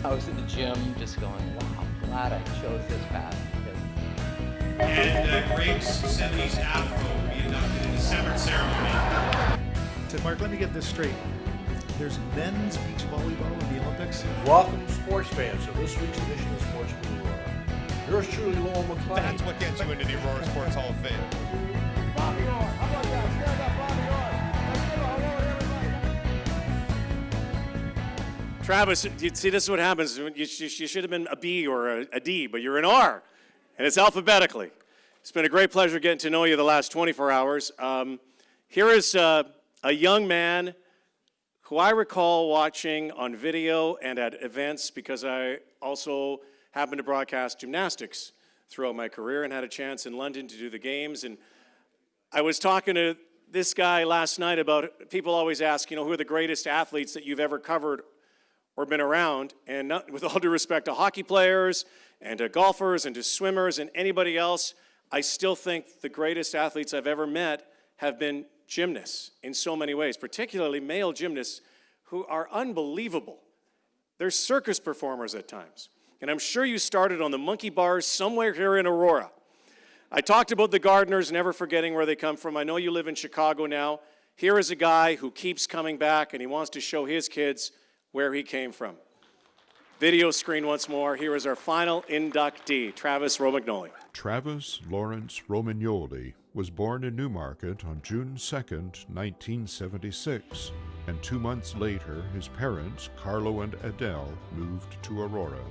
I was in the gym just going, wow, I'm glad I chose this path. And Greg's 70s afro will be inducted in a separate ceremony. So Mark, let me get this straight. There's men's beach volleyball in the Olympics? Welcome, sports fans, to this week's edition of Sports with Aurora. Yours truly, Lowell McClain. That's what gets you into the Aurora Sports Hall of Fame. Bobby Orr, how about that? Stand up, Bobby Orr. Let's give a hello, everybody. Travis, you see, this is what happens. You should have been a B or a D, but you're an R, and it's alphabetically. It's been a great pleasure getting to know you the last 24 hours. Here is a young man who I recall watching on video and at events because I also happened to broadcast gymnastics throughout my career and had a chance in London to do the games. And I was talking to this guy last night about, people always ask, who are the greatest athletes that you've ever covered or been around? And not, with all due respect to hockey players and to golfers and to swimmers and anybody else, I still think the greatest athletes I've ever met have been gymnasts in so many ways, particularly male gymnasts who are unbelievable. They're circus performers at times. And I'm sure you started on the monkey bars somewhere here in Aurora. I talked about the Gardeners, never forgetting where they come from. I know you live in Chicago now. Here is a guy who keeps coming back and he wants to show his kids where he came from. Video screen once more. Here is our final inductee, Travis Romagnoli. Travis Lawrence Romagnoli was born in Newmarket on June 2nd, 1976, and 2 months later, his parents, Carlo and Adele, moved to Aurora.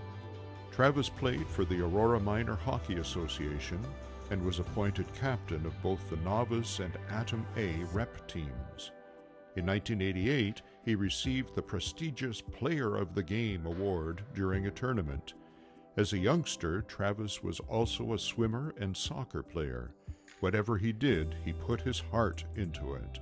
Travis played for the Aurora Minor Hockey Association and was appointed captain of both the Novice and Atom A rep teams. In 1988, he received the prestigious Player of the Game award during a tournament. As a youngster, Travis was also a swimmer and soccer player. Whatever he did, he put his heart into it.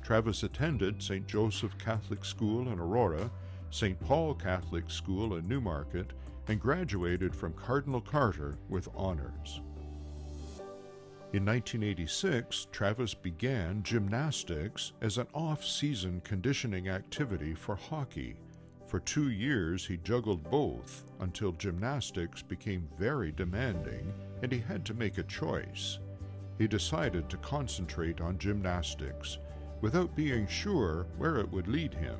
Travis attended St. Joseph Catholic School in Aurora, St. Paul Catholic School in Newmarket, and graduated from Cardinal Carter with honors. In 1986, Travis began gymnastics as an off-season conditioning activity for hockey. For 2 years, he juggled both until gymnastics became very demanding and he had to make a choice. He decided to concentrate on gymnastics without being sure where it would lead him.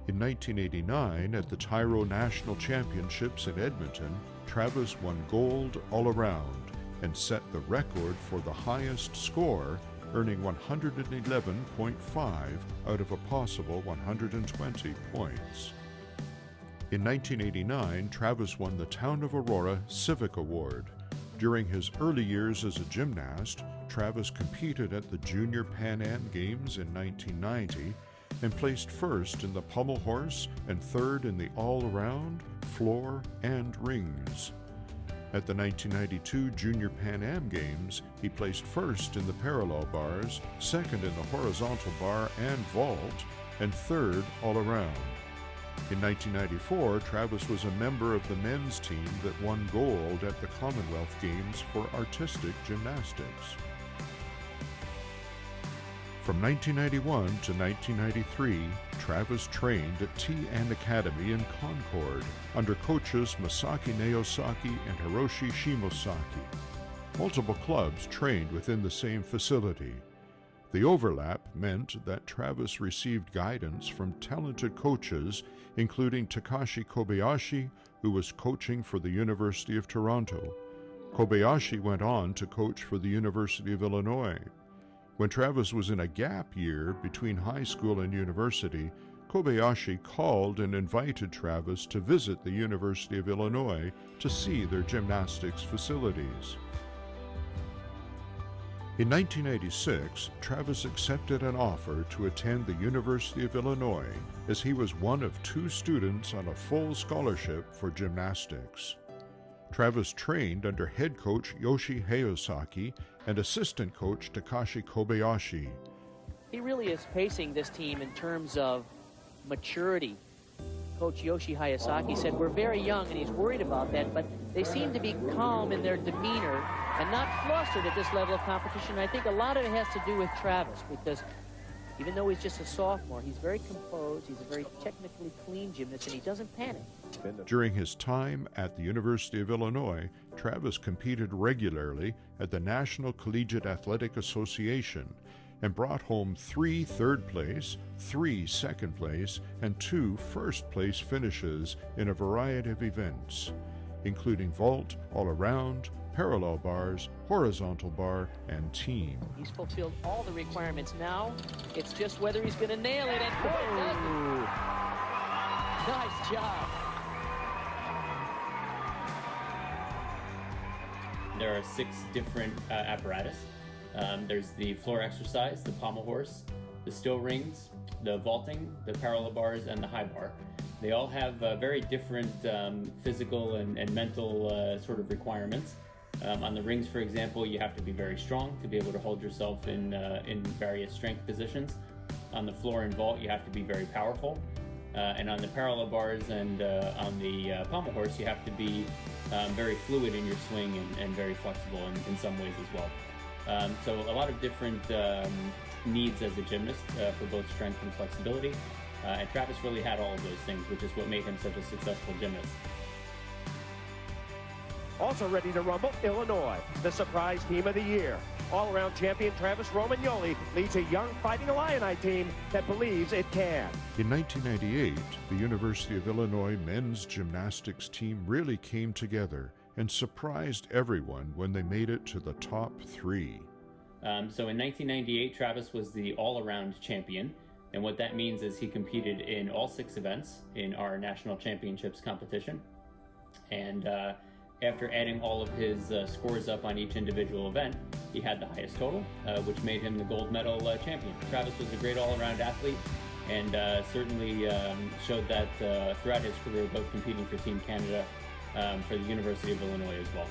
In 1989, at the Tyro National Championships in Edmonton, Travis won gold all around and set the record for the highest score, earning 111.5 out of a possible 120 points. In 1989, Travis won the Town of Aurora Civic Award. During his early years as a gymnast, Travis competed at the Junior Pan Am Games in 1990 and placed first in the pommel horse and third in the all-around, floor, and rings. At the 1992 Junior Pan Am Games, he placed first in the parallel bars, second in the horizontal bar and vault, and third all around. In 1994, Travis was a member of the men's team that won gold at the Commonwealth Games for artistic gymnastics. From 1991 to 1993, Travis trained at T&N Academy in Concord under coaches Masaki Naosaki and Hiroshi Shimosaki. Multiple clubs trained within the same facility. The overlap meant that Travis received guidance from talented coaches, including Takashi Kobayashi, who was coaching for the University of Toronto. Kobayashi went on to coach for the University of Illinois. When Travis was in a gap year between high school and university, Kobayashi called and invited Travis to visit the University of Illinois to see their gymnastics facilities. In 1986, Travis accepted an offer to attend the University of Illinois as he was one of 2 students on a full scholarship for gymnastics. Travis trained under head coach Yoshi Hayosaki and assistant coach Takashi Kobayashi. He really is pacing this team in terms of maturity. Coach Yoshi Hayosaki said, we're very young and he's worried about that, but they seem to be calm in their demeanor and not flustered at this level of competition. I think a lot of it has to do with Travis because Even though he's just a sophomore, he's very composed, he's a very technically clean gymnast, and he doesn't panic. During his time at the University of Illinois, Travis competed regularly at the National Collegiate Athletic Association and brought home 3 third place, 3 second place, and 2 first place finishes in a variety of events, including vault, all-around, parallel bars, horizontal bar, and team. He's fulfilled all the requirements. Now it's just whether he's going to nail it. And boy, nice job. There are 6 different apparatus. There's the floor exercise, the pommel horse, the still rings, the vaulting, the parallel bars, and the high bar. They all have very different physical and mental sort of requirements. On the rings, for example, you have to be very strong to be able to hold yourself in various strength positions. On the floor and vault, you have to be very powerful. And on the parallel bars and on the pommel horse, you have to be very fluid in your swing and very flexible in some ways as well. So a lot of different needs as a gymnast for both strength and flexibility. And Travis really had all of those things, which is what made him such a successful gymnast. Also ready to rumble, Illinois, the surprise team of the year. All-around champion Travis Romagnoli leads a young Fighting Illini team that believes it can. In 1998, the University of Illinois men's gymnastics team really came together and surprised everyone when they made it to the top 3. So in 1998, Travis was the all-around champion. And what that means is he competed in all 6 events in our national championships competition. And after adding all of his scores up on each individual event, he had the highest total, which made him the gold medal champion. Travis was a great all-around athlete and certainly showed that throughout his career, both competing for Team Canada for the University of Illinois as well.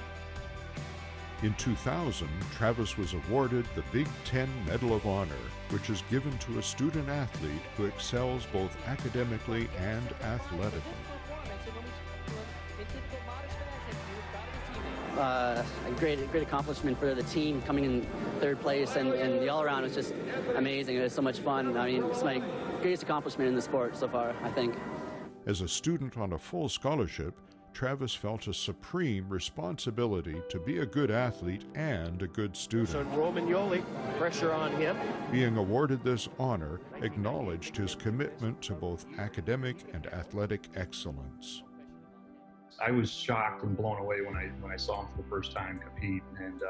In 2000, Travis was awarded the Big Ten Medal of Honor, which is given to a student athlete who excels both academically and athletically. A great accomplishment for the team, coming in 3rd place, and the all-around was just amazing. It was so much fun. I mean, it's my greatest accomplishment in the sport so far, I think. As a student on a full scholarship, Travis felt a supreme responsibility to be a good athlete and a good student. So Romagnoli, pressure on him. Being awarded this honor acknowledged his commitment to both academic and athletic excellence. I was shocked and blown away when I saw him for the first time compete, and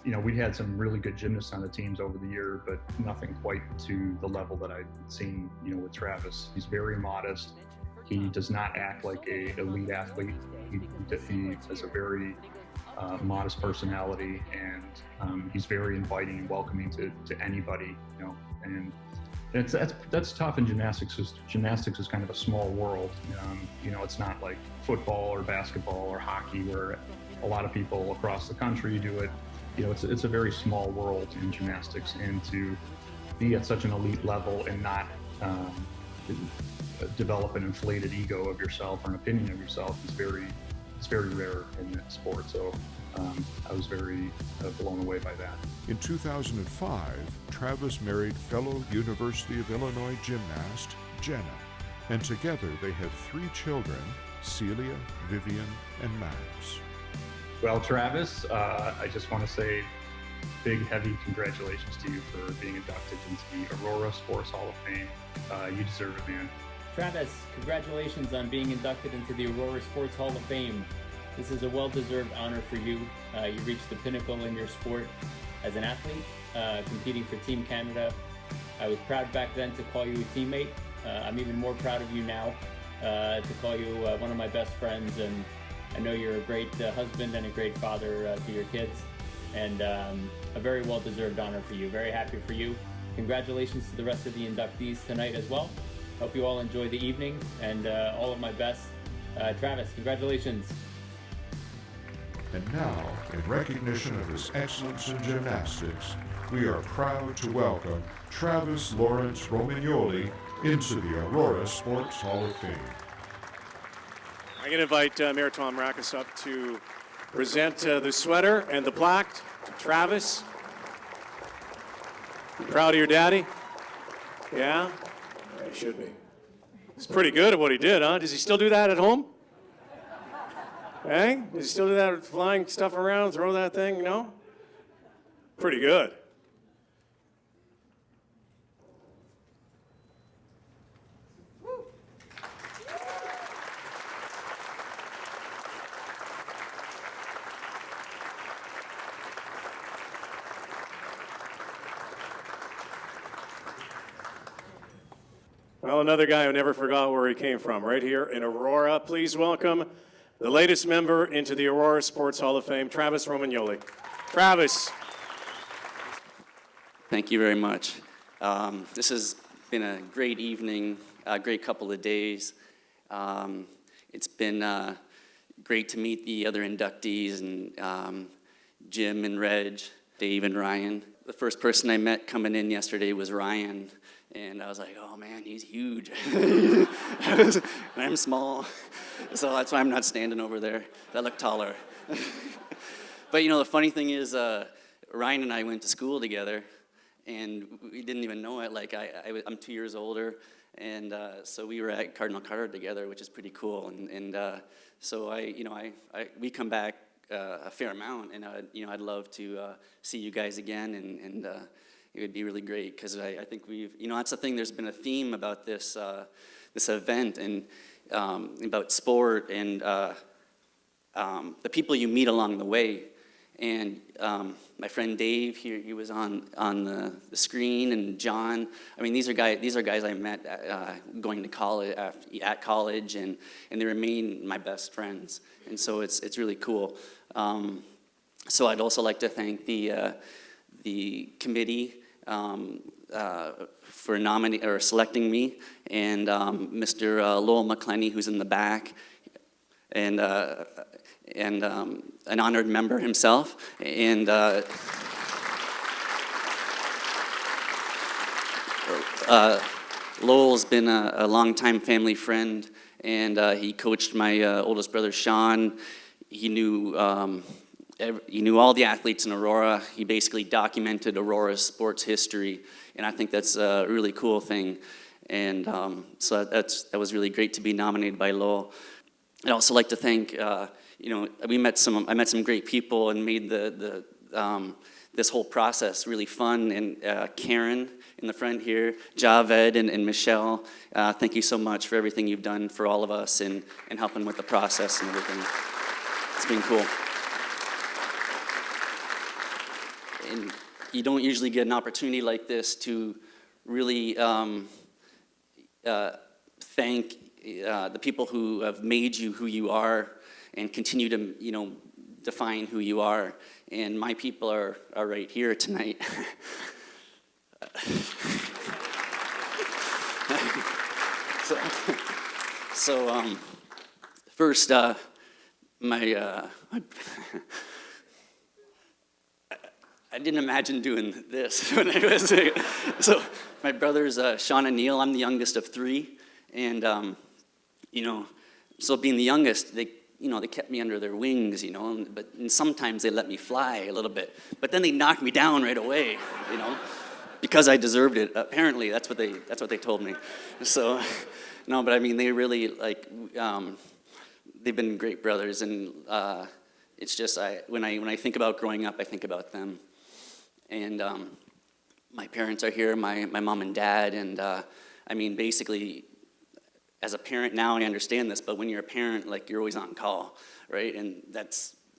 you know, we'd had some really good gymnasts on the teams over the year, but nothing quite to the level that I'd seen, you know, with Travis. He's very modest. He does not act like a elite athlete. He has a very modest personality, and he's very inviting and welcoming to anybody, you know. And that's tough in gymnastics. Gymnastics is kind of a small world. You know, it's not like football or basketball or hockey where a lot of people across the country do it. You know, it's a very small world in gymnastics, and to be at such an elite level and not develop an inflated ego of yourself or an opinion of yourself is very rare in that sport. So I was very blown away by that. In 2005, Travis married fellow University of Illinois gymnast Jenna, and together they have 3 children, Celia, Vivian, and Max. Well, Travis, I just want to say big, heavy congratulations to you for being inducted into the Aurora Sports Hall of Fame. You deserve it, man. Travis, congratulations on being inducted into the Aurora Sports Hall of Fame. This is a well-deserved honor for you. You reached the pinnacle in your sport as an athlete, competing for Team Canada. I was proud back then to call you a teammate. I'm even more proud of you now to call you one of my best friends, and I know you're a great husband and a great father to your kids, and a very well-deserved honor for you. Very happy for you. Congratulations to the rest of the inductees tonight as well. Hope you all enjoy the evening, and all of my best. Travis, congratulations. And now, in recognition of his excellence in gymnastics, we are proud to welcome Travis Lawrence Romagnoli into the Aurora Sports Hall of Fame. I'm going to invite Mayor Tom Rackes up to present the sweater and the plaque to Travis. Proud of your daddy? Yeah? Yeah, he should be. He's pretty good at what he did, huh? Does he still do that at home? Hey? Does he still do that, flying stuff around, throw that thing? No? Pretty good. Well, another guy who never forgot where he came from, right here in Aurora. Please welcome the latest member into the Aurora Sports Hall of Fame, Travis Romagnoli. Travis. Thank you very much. This has been a great evening, a great couple of days. It's been great to meet the other inductees and Jim and Reg, Dave and Ryan. The first person I met coming in yesterday was Ryan, and I was like, oh man, he's huge. I'm small, so that's why I'm not standing over there. I look taller. But you know, the funny thing is, Ryan and I went to school together, and we didn't even know it. Like I'm 2 years older, and so we were at Cardinal Carter together, which is pretty cool. And so we come back a fair amount, and I'd love to see you guys again, and it would be really great because I think that's the thing. There's been a theme about this this event and about sport and the people you meet along the way. And my friend Dave here, he was on the screen, and John. I mean, these are guys I met going to college at college, and they remain my best friends. And so it's really cool. So I'd also like to thank the committee for selecting me, and Mr. Lowell McClenny, who's in the back, and an honored member himself, and Lowell's been a longtime family friend, and he coached my oldest brother Sean. He knew all the athletes in Aurora. He basically documented Aurora's sports history, and I think that's a really cool thing. And so that was really great to be nominated by Lowell. I'd also like to thank, I met some great people and made this whole process really fun. And Karen in the front here, Javed and Michelle, thank you so much for everything you've done for all of us and helping with the process and everything. It's been cool. And you don't usually get an opportunity like this to really thank the people who have made you who you are and continue to, define who you are. And my people are right here tonight. So first, I didn't imagine doing this when I was so my brothers Sean and Neil. I'm the youngest of three, and so being the youngest, they kept me under their wings, and sometimes they let me fly a little bit, but then they knocked me down right away, because I deserved it. Apparently, that's what they told me. So, no, but I mean, they really they've been great brothers, and it's just when I think about growing up, I think about them, and my parents are here, my mom and dad, and I mean, basically, as a parent now, I understand this, but when you're a parent, you're always on call, right? And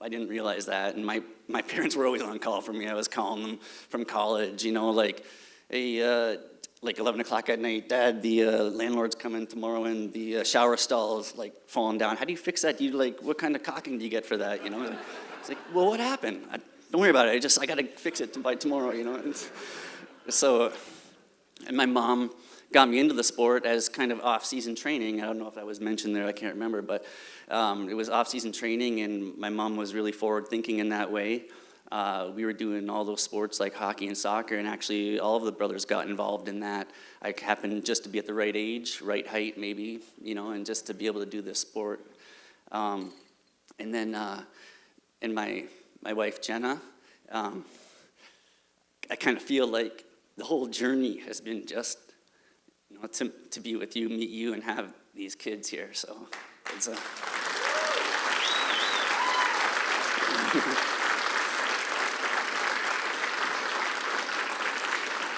I didn't realize that, and my parents were always on call for me. I was calling them from college, hey, 11 o'clock at night, Dad, the landlord's coming tomorrow, and the shower stall is falling down. How do you fix that? What kind of caulking do you get for that? It's like, well, what happened? Don't worry about it. I got to fix it by tomorrow. So, and my mom got me into the sport as kind of off-season training. I don't know if that was mentioned there. I can't remember, but it was off-season training, and my mom was really forward-thinking in that way. We were doing all those sports like hockey and soccer, and actually all of the brothers got involved in that. I happened just to be at the right age, right height maybe, and just to be able to do this sport. And then, and my wife Jenna, I kind of feel like the whole journey has been just to be with you, meet you, and have these kids here. So it's a...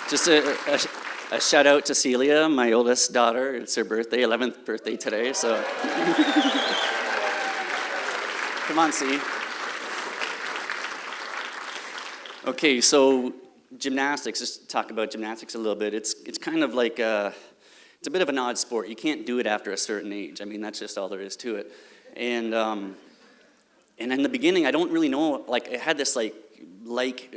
Just a shout out to Celia, my oldest daughter. It's her birthday, 11th birthday today, so. Come on, C. Okay, so gymnastics, just talk about gymnastics a little bit. It's kind of like, it's a bit of an odd sport. You can't do it after a certain age. I mean, that's just all there is to it. And in the beginning, I don't really know, like, I had this like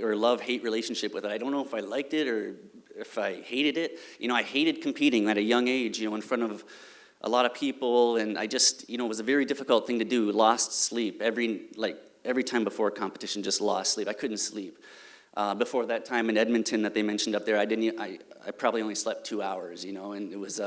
or love-hate relationship with it. I don't know if I liked it or if I hated it. You know, I hated competing at a young age, you know, in front of a lot of people, and I just, you know, it was a very difficult thing to do. Lost sleep every time before a competition, just lost sleep. I couldn't sleep. Before that time in Edmonton that they mentioned up there, I probably only slept 2 hours, you know, and it was,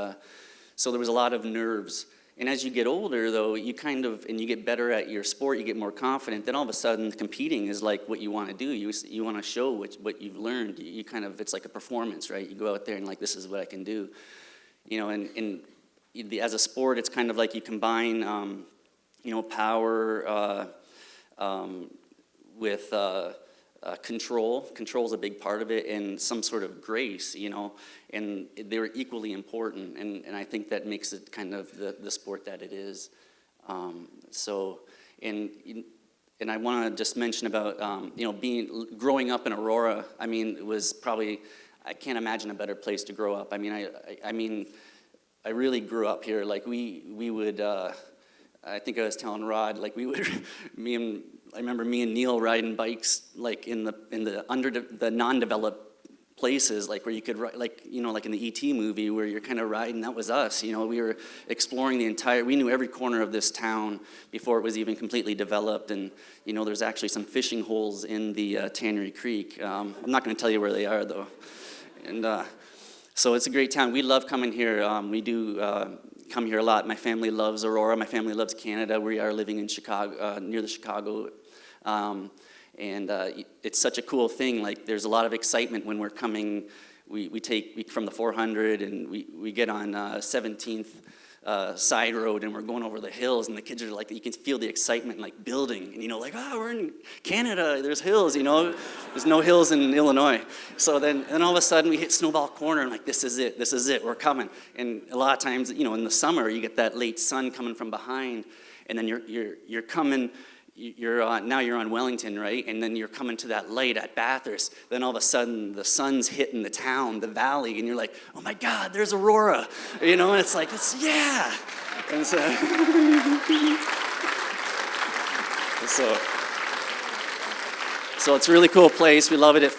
so there was a lot of nerves. And as you get older, though, you get better at your sport, you get more confident, then all of a sudden competing is like what you want to do. You want to show what you've learned. You kind of, it's like a performance, right? You go out there and like, this is what I can do. You know, and as a sport, it's kind of like you combine, you know, power with control. Control is a big part of it, and some sort of grace, you know, and they're equally important, and I think that makes it kind of the sport that it is. And I want to just mention about, you know, growing up in Aurora. I mean, it was probably, I can't imagine a better place to grow up. I mean, I really grew up here. Like we would, I think I was telling Rod, like we would, I remember me and Neil riding bikes like in the non-developed places, like where you could ride, like, you know, like in the E.T. movie where you're kind of riding. That was us, you know. We were exploring we knew every corner of this town before it was even completely developed. And, you know, there's actually some fishing holes in the Tannery Creek. I'm not going to tell you where they are, though. And so it's a great town. We love coming here. We do come here a lot. My family loves Aurora. My family loves Canada. We are living in Chicago, near the Chicago. And it's such a cool thing. Like, there's a lot of excitement when we're coming. We take from the 400, and we get on 17th side road, and we're going over the hills, and the kids are like, you can feel the excitement like building, and you know, like, oh, we're in Canada, there's hills, you know. There's no hills in Illinois. So then all of a sudden we hit Snowball Corner, and like, this is it, we're coming. And a lot of times, you know, in the summer you get that late sun coming from behind, and then you're coming. Now you're on Wellington, right? And then you're coming to that light at Bathurst. Then all of a sudden, the sun's hitting the town, the valley, and you're like, oh my God, there's Aurora. You know, and it's like, yeah. And so it's a really cool place. We love it. It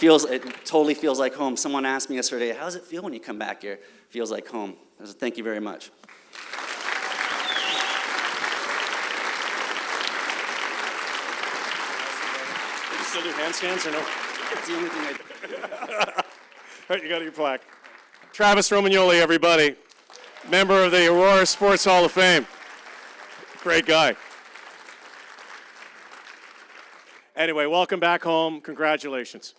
totally feels like home. Someone asked me yesterday, how does it feel when you come back here? It feels like home. I said, thank you very much. Still do handstands or no? That's the only thing I do. All right, you got your plaque. Travis Romagnoli, everybody. Member of the Aurora Sports Hall of Fame. Great guy. Anyway, welcome back home. Congratulations.